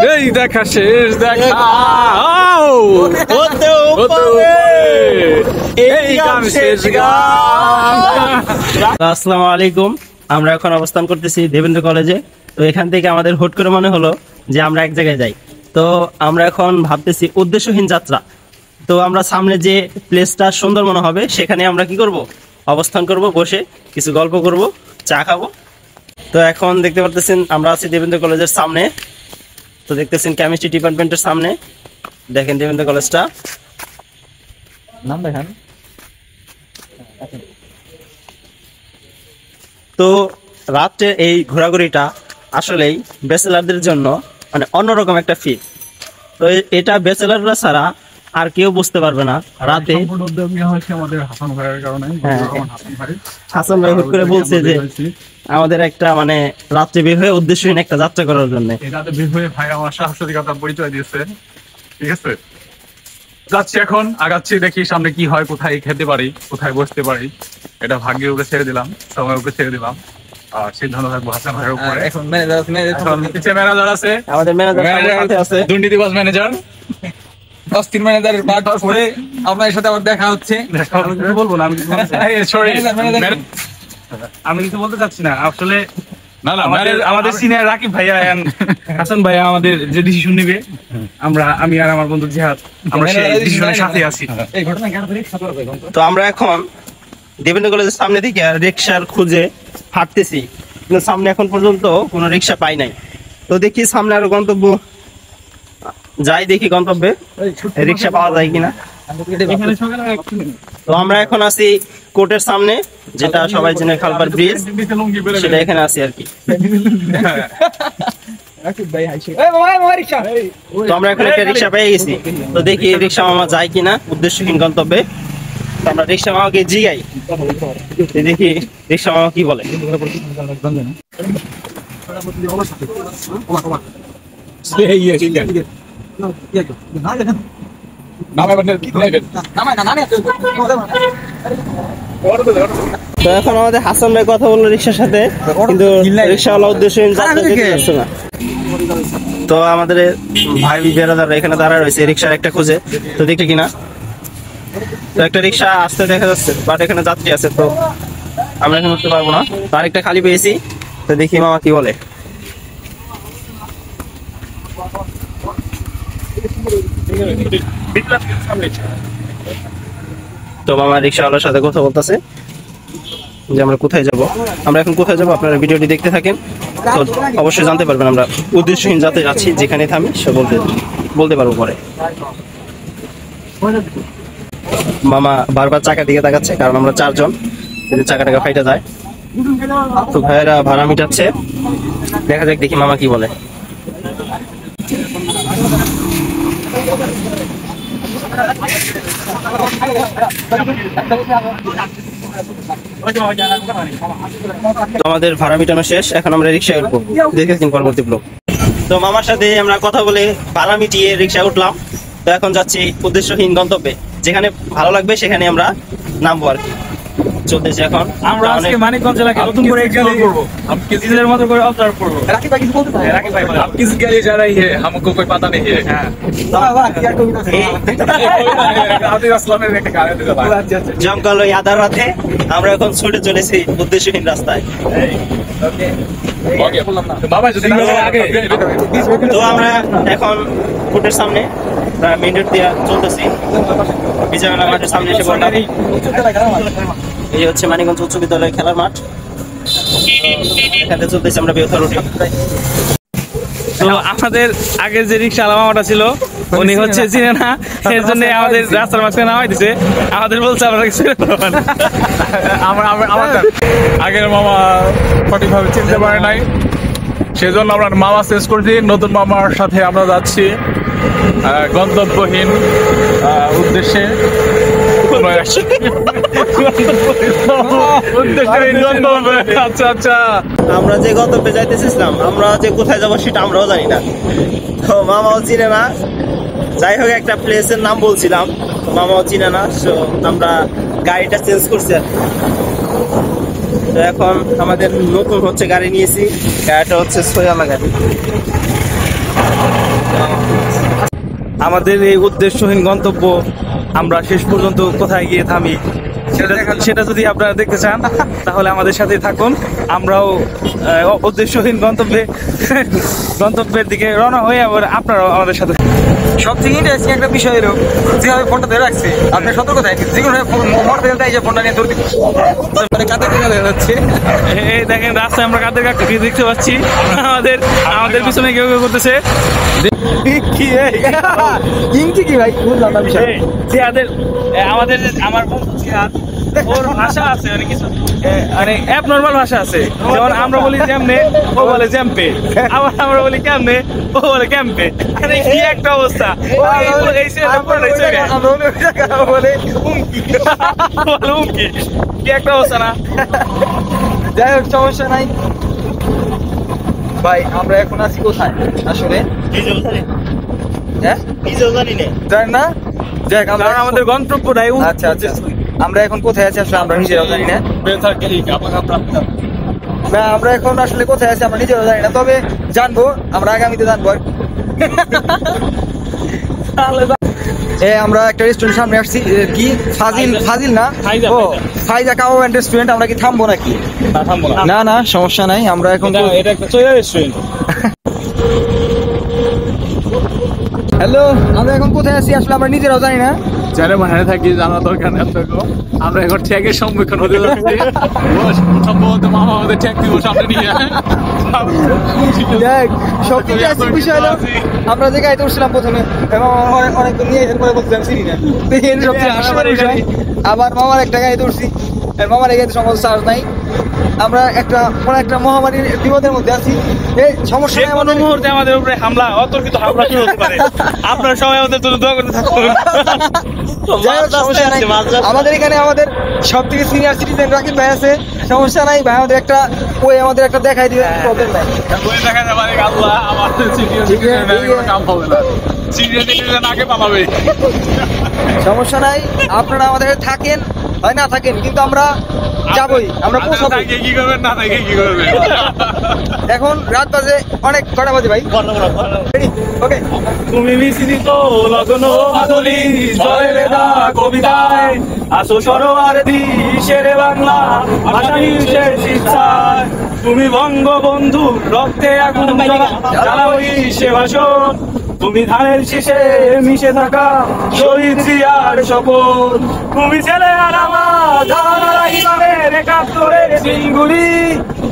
এই দেখা শেষ দেখা আসসালামু আলাইকুম। আমরা এখন অবস্থান করতেছি দেবেন্দ্র কলেজে। তো এখান থেকে আমাদের হুট করে মনে হলো যে আমরা এক জায়গায় যাই। তো আমরা এখন ভাবতেছি উদ্দেশ্যহীন যাত্রা। তো আমরা সামনে যে প্লেসটা সুন্দর মনে হবে সেখানে আমরা কি করব, অবস্থান করব, বসে কিছু গল্প করব, চা খাবো। তো এখন দেখতে পারতেছেন আমরা আছি দেবেন্দ্র কলেজের সামনে। তো দেখতেছেন কেমিস্ট্রি ডিপার্টমেন্টের সামনে। দেখেন দেবেন্দ্র কলেজটা, নাম দেখেন। তো রাত্রে এই ঘোরাঘুরিটা আসলেই ব্যাচেলারদের জন্য মানে অন্যরকম একটা ফিল। তো এটা ব্যাচেলাররা ছাড়া আর কেউ বুঝতে পারবে না। রাতে হাসান ভাই হুট করে বলছে যে আমাদের একটা মানে রাত্রে বের হয়ে উদ্দেশ্যহীন একটা যাত্রা করার জন্য ভাই আমার সাহসিকতার পরিচয় দিয়েছে। ঠিক আছে, যাচ্ছি এখন, আগাচ্ছি, দেখি সামনে কি হয়, কোথায় খেতে পারি, কোথায় বসতে পারি। এটা ভাগ্যের উপরে ছেড়ে দিলাম, সময়ের উপরে ছেড়ে দিলাম। আর সিদ্ধান্ত থাকবো হাসান ভাইয়ের উপরে। এখন ম্যানেজার আছে, আমাদের ম্যানেজার আছে, দুর্নীতিবাজ ম্যানেজার। অস্থির ম্যানেজারের পাঠ করে আপনার সাথে আবার দেখা হচ্ছে। বলবো না আমি কিছু বলতে চাচ্ছি না আসলে। না না, আমাদের সিনিয়র রাকিব ভাইয়া হাসান ভাইয়া আমাদের যে ডিসিশন নিবে, আমি আর আমার বন্ধু জিহাদ আমরা সেই ডিসিশনের সাথে আছি। তো আমরা এখন দেবেন্দ্র কলেজের সামনে থেকে রিক্সার খুঁজে হাঁটতেছি, কিন্তু সামনে এখন পর্যন্ত কোনো রিক্সা পাই নাই। তো দেখি সামনে আরো গন্তব্য যাই, দেখি গন্তব্যে রিক্সা পাওয়া যায় কিনা। তো আমরা এখন আছি কোর্টের সামনে, যেটা সবাই চেনে খালপার ব্রিজ, সেটা এখানে আছি আর কি। তো আমরা এখন একটা রিক্সা পেয়ে গেছি। তো দেখি রিক্সা মামা যায় কিনা উদ্দেশ্যহীন গন্তব্যে। তো আমরা রিক্সা মামাকে জিগাই, দেখি রিক্সা মামা কি বলে। তো এখন আমাদের হাসান ভাই কথা বললো রিক্সার সাথে, কিন্তু রিক্সাওয়ালা উদ্দেশ্যহীন যাত্রা যেতে পারছে না। তো আমাদের ভাই বেড়াদার এখানে দাঁড়ায় রয়েছে রিক্সার একটা খুঁজে। তো দেখি কিনা। তো একটা রিক্সা আসতে দেখা যাচ্ছে, বাট এখানে যাত্রী আছে, তো আমরা এখন উঠতে পারবো না। তো আরেকটা খালি পেয়েছি, তো দেখি মামা কি বলে। তো মামা রিক্সাওয়ালার সাথে কথা বলতেছে যে আমরা কোথায় যাব। আমরা এখন কোথায় যাব আপনারা ভিডিওটি দেখতে থাকেন, তো অবশ্যই জানতে পারবেন। আমরা উদ্দেশ্যহীন যাতে যাচ্ছি, যেখানে থামি সে বলতে পারবো পরে। মামা বারবার চাকার দিকে তাকাচ্ছে, কারণ আমরা চারজন, চাকা ফাইটা যায়। তো ভাইয়েরা ভাড়া মিটাচ্ছে, দেখা যাক দেখি মামা কি বলে। আমাদের ভাড়া মিটানো শেষ, এখন আমরা রিক্সায় উঠবো, দেখেছেন পরবর্তী ব্লগ। তো মামার সাথে আমরা কথা বলে ভাড়া মিটিয়ে রিক্সায় উঠলাম। তো এখন যাচ্ছি উদ্দেশ্যহীন গন্তব্যে, যেখানে ভালো লাগবে সেখানে আমরা নামবো আর কি। চলতেছি এখন আমরা আজকে মানিকগঞ্জ জেলাকে নতুন করে এক্সপ্লোর করব। हम किस दिल মতো করে অবজার্ভ করব। রাকিব ভাই কিছু বলতে চায়? রাকিব ভাই বলে, आप किस गली जा रही है हमको कोई पता नहीं है। হ্যাঁ বাবা বাবা কি আর কবি না আদি আসলামের একটা গান দিতে ভাই। জমকালো আধার রাতে আমরা এখন ছুটে চলেছি উদ্দেশ্যহীন রাস্তায়। ওকে ওকে বললাম না বাবা, যদি আগে। তো আমরা এখন কোর্টের সামনে মেইন রোড দিয়ে চলতেছি, বিজয়বাড়া মাঠের সামনে এসে বললাম। এই হচ্ছে মানিকগঞ্জ উচ্চ বিদ্যালয়ের খেলার মাঠ। এখানে চলতেছি আমরা বেউথা রোডে। তো আমাদের আগের যে রিক্সা মামাটা ছিল, উনি হচ্ছে চিনে না, এর জন্য আমাদের রাস্তার মাঝখানে নামাই দিছে। আমাদের বলছে আমরা কিছু আগের মামা সঠিকভাবে চিনতে পারে নাই, সেজন্য আমরা মামা চেঞ্জ করছি। নতুন মামার সাথে আমরা যাচ্ছি গন্তব্যহীন উদ্দেশ্যে। আচ্ছা আচ্ছা, আমরা যে গন্তব্যে যাইতেছিলাম, আমরা যে কোথায় যাবো সেটা আমরাও জানি না, তো মামাও চিনে না। যাই হোক, একটা প্লেসের নাম বলছিলাম, মামাও চিনে না, তো আমরা গাড়িটা চেঞ্জ করছি আর। তো এখন আমাদের নতুন হচ্ছে গাড়ি নিয়েছি, গাড়িটা হচ্ছে সোয়ালা গাড়ি। আমাদের এই উদ্দেশ্যহীন গন্তব্য আমরা শেষ পর্যন্ত কোথায় গিয়ে থামি সেটা যদি আপনারা দেখতে চান তাহলে আমাদের সাথে থাকুন। আমরাও উদ্দেশ্যহীন গন্তব্যের দিকে রওনা হয়ে আবার আপনারাও আমাদের সাথে। সবথেকে ইন্টারেস্টিং একটা বিষয় হলো যেভাবে ফোনটা ধরে রাখছে, আপনি সতর্ক থাকেন, যে কোনো মোটর থেকে এই যে ফোনটা নিয়ে ধরতে কাতে কিনা দেখা যাচ্ছে। এই দেখেন রাস্তায় আমরা কাদের কাকে দেখতে পাচ্ছি, আমাদের পিছনে কেউ কেউ করতেছে। কি ভাই বুঝলাম না বিষয়। আমার বন্ধু জিহাদ, ওর ভাষা আছে মানে কিছু মানে অ্যাবনর্মাল ভাষা আছে। যেমন আমরা বলি যেমনে, ও বলে জ্যাম্পে, আবার আমরা বলি কেমনে, ও বলে ক্যাম্পে। কি একটা অবস্থা! বলে কি একটা অবস্থা না? যাই হোক, সমস্যা নাই ভাই। আমরা এখন আছি কোথায় আসলে? হ্যাঁ জানি না। যাই হোক, আমরা আমাদের গন্তব্যটাই আচ্ছা আচ্ছা, আমরা এখন কোথায় আছি আসলে আমরা নিজেরাও জানি না। না, আমরা এখন আসলে কোথায় আছি আমরা নিজেরাও জানি না, তবে জানবো, আমরা আগামীতে জানবো। আমরা একটা রেস্টুরেন্ট সামনে আসছি, কি ফাজিল না, ও ফাইজা কাবাব এন্ড রেস্টুরেন্ট। আমরা কি থামবো নাকি? না না, সমস্যা নাই। আমরা এখন এটা একটা চৈরা রেস্টুরেন্ট। হ্যালো, আমরা এখন কোথায় আছি আসলে আমরা নিজেরাও জানি না। যারা বাইরে থাকি জানা দরকার নেই আপনাকে। আমরা এখন ট্যাগের সম্মুখীন হতে যাচ্ছি। সম্ভবত মামা আমাদের ট্যাগ দিব সামনে নিয়ে। দেখ, সবথেকে আসল বিষয় হলো আমরা যে গাড়িতে উঠছিলাম প্রথমে, এবং অনেক নিয়ে এরপরে বলছিলাম চিনি না। সবচেয়ে হাসির বিষয়, আবার মামার একটা গাড়িতে উঠছি, মামার এই গাড়িতে সম্ভবত চার্জ নাই। আমরা একটা মহামারীর বিপদের মধ্যে আছি। এই সমস্যা এমন মুহূর্তে আমাদের উপরে হামলা, অতর্কিত হামলা শুরু হতে পারে। আপনারা সবাই আমাদের জন্য দোয়া করতে থাকুন। আমাদের এখানে আমাদের সব থেকে সিনিয়র সিটিজেন রাকিব ভাই আছে, সমস্যা নাই ভাই। আমাদের একটা দেখাই দিবে, প্রবলেম নাই। সমস্যা নাই, আপনারা আমাদের থাকেন হয় না থাকেন, কিন্তু আমরা যাবই, আমরা পৌঁছাবো। কি করবেন না থাকে কি করবেন? এখন রাত বাজে অনেক, কটা বাজে ভাই? ওকে। তুমি মিশ্রিত লগ্ন মাধুরী জয় বেদা কবিতায় আসো সরোয়ার দিশের বাংলা ভাষাহীন শেষ ইচ্ছায়। তুমি বঙ্গবন্ধু রক্তে আগুন জ্বালাওই সে ভাষণ, তুমি ধানের শীষে মিশে থাকা শহীদ জিয়ার শপথ। তুমি ছেলে আর আমার জাহানারা ইমামের একাত্তরের সিংগুলি,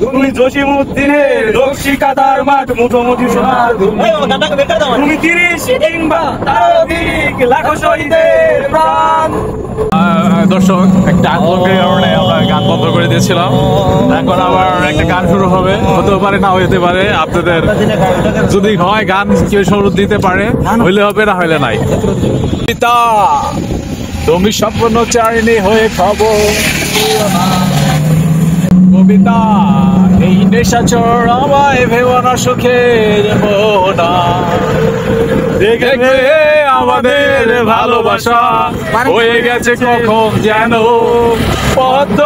তুমি জসিমউদ্দিনের রক্ষিকাতার মাঠ মুঠোমুঠি সোনার ভূমি। তুমি 30 কিংবা তার অধিক লাখো শহীদের প্রাণ। দর্শক, একটা আন্দোলনের কারণে আমরা গান বন্ধ করে দিয়েছিলাম। এখন আবার একটা গান শুরু হবে, হতেও পারে না হতে পারে। আপনাদের যদি হয় গান কেউ শুরু দিতে পারে, হইলে হবে না হইলে নাই। পিতা তুমি সম্পূর্ণ চাইনি হয়ে খবর কবিতা, এই নেশাচর আমায় ভেবো না সুখের মোনা। দেখবে আমাদের ভালোবাসা হয়ে গেছে কখন যেন পদ্ম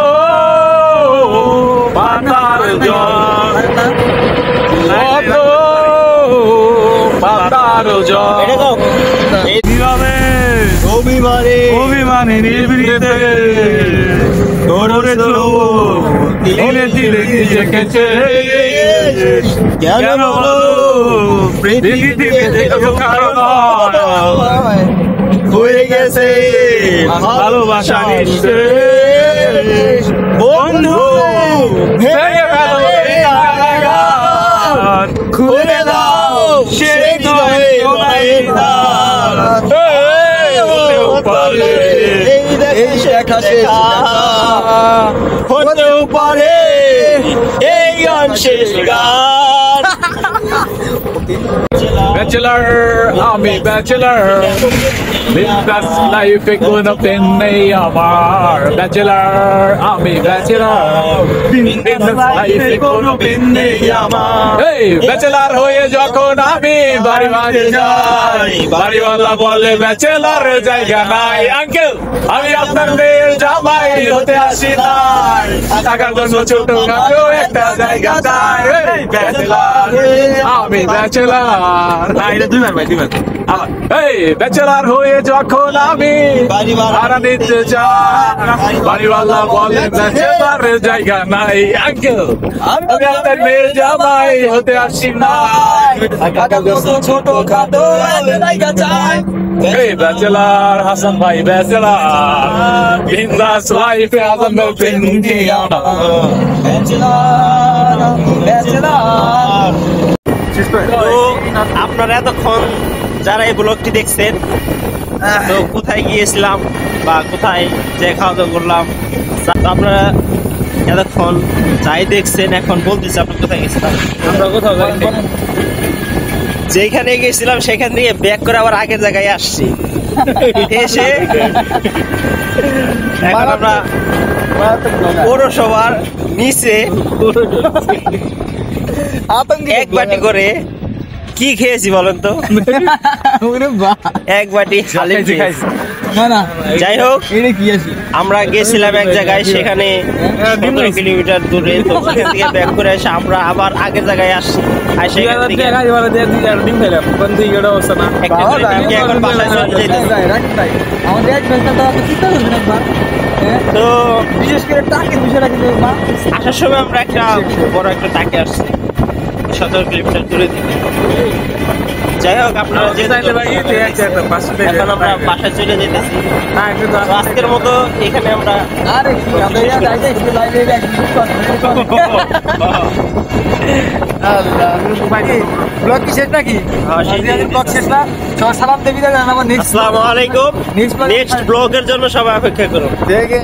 পাতার জল, পদ্ম পাতার জল। অভিমানে নির্বিড়িতে ধীরে ধীরে দেখেছে কেন পৃথিবীতে কারণ হয়ে গেছে ভালোবাসা নিঃশেষ। বন্ধু ভেঙে ফেলো এই আঘাত, খুলে দাও সেই হৃদয়ের দ্বার। এই দেখা শেষ হতেও পারে এই গান শেষ গান। ব্যাচেলার আমি ব্যাচেলার, বিন্দাস লাইফে কোনো পেন নেই আমার। ব্যাচেলার আমি ব্যাচেলার, বিন্দাস লাইফে কোনো পেন নেই আমার। এই ব্যাচেলার হয়ে যখন আমি বাড়ি বাড়ি যাই, বাড়িওয়ালা বলে ব্যাচেলার জায়গা নাই। আঙ্কেল, আমি আপনার মেয়ের জামাই হতে আসি নাই, টাকার জন্য ছোট খাটো একটা জায়গা চাই। ব্যাচেলার আমি ব্যাচেলার। না এটা দুইবার ভাই দুইবার আবার এই ব্যাচেলার হয়ে যখন আমি ভাড়া নিতে যাই, বাড়িওয়ালা বলে ব্যাচেলারের জায়গা নাই। আঙ্কেল আমি আপনার মেয়ের জামাই হতে আসি না, ছোট খাটো এই ব্যাচেলার হাসান ভাই ব্যাচেলার, বিন্দাস লাইফে আজমের পিন্ডিয়ানা। তো আপনারা এতক্ষণ যারা এই ব্লগটি দেখছেন, তো কোথায় গিয়েছিলাম বা কোথায় যে খাওয়া দাওয়া করলাম, তো আপনারা এতক্ষণ যাই দেখছেন এখন বলতেছি আপনার কোথায় গেছিলাম। আমরা কোথাও যাই নাই। যেখানে গেছিলাম সেখান থেকে ব্যাক করে আবার আগের জায়গায় আসছি, এসে এখন আমরা পৌরসভার নিচে এক বাটি করে কি খেয়েছি বলেন তো? এক বাটি হালিম খেয়েছি। যাই হোক, আমরা গেছিলাম এক জায়গায়, সেখানে 15 কিলোমিটার দূরে, তো সেখান থেকে ব্যাক করে এসে আমরা আবার আগের জায়গায় আসছি। আর সেখান থেকে একটা করে ডিম খেয়ে এখন বাসায় চলে যেতেছি। তো বিশেষ করে টাকের বিষয়টা কিন্তু আসার সময় আমরা একটা বড় একটা টাকে আসছি 17 কিলোমিটার দূরে থেকে। যাই হোক, আপনারা যে এখন আমরা বাসায় চলে যেতেছি। তো আজকের মতো এখানে আমরা আরে কি আমরা লাইব্রেরি ব্লগ কি শেষ নাকি? ব্লগ শেষ না? সবার সালাম দেবি না আমার নেক্সট আসসালামু আলাইকুম। Next vlog- নেক্সট ব্লগের জন্য সবাই অপেক্ষা করুন। দেখে